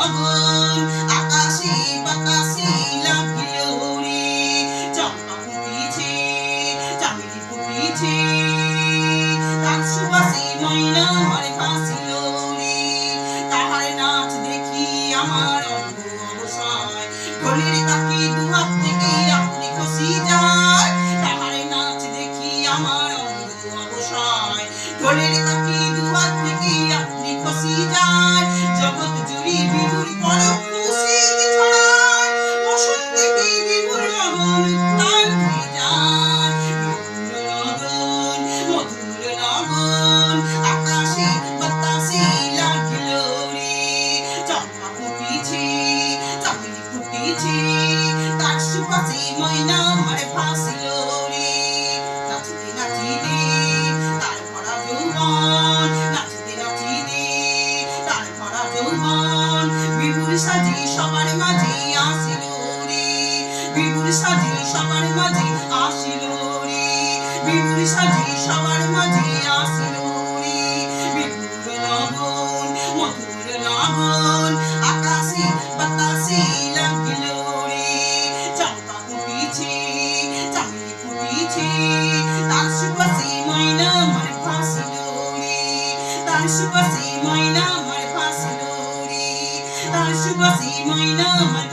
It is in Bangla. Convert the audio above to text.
লগন আকাশে বাতাসে লাগিল রে চম্পা ফুটিছে চামেলি ফুটিছে তার সুবাসে ময়না আমার ভাসিল রে তাহার নাচ দেখি আমার অঙ্গ অবসায় ঢোলের তাকে দুহাত থেকে আপনি খসি যায় তাহার নাচ দেখি আমার অঙ্গ অবসায় ঢোলের তাকে দুহাত থেকে আপনি খসি যায় জগৎ জুড়ে বিহুর পরব খুশি ছড়ায় বসন্তে কি বিহুর লগন উত্তাল হয়ে যায় বিহুর লগন মধুর লগন আকাশে বাতাসে লাগিল রে চম্পা ফুটিছে চামেলি ফুটিছে তার সুবাসে ময়না আমার ভাসিল রে নাচিতে নাচিতে তার ভরা যৌবন নাচিতে নাচিতে তার ভরা যৌবন বিহুর সাজে সবার মাঝে আসিল রে বিহুর সাজে সবার মাঝে আসিল রে বিহুর সাজে সবার মাঝে আসিল রে বিহুর লগন মধুর লগন আকাশে বাতাসে লাগিল রে চম্পা ফুটিছে চামেলি ফুটিছে তার সুবাসে ময়না আমার ভাসিল রে তার সুবাসে ময়না আমার ভাসিল রে তার সুবাসে ময়না আমার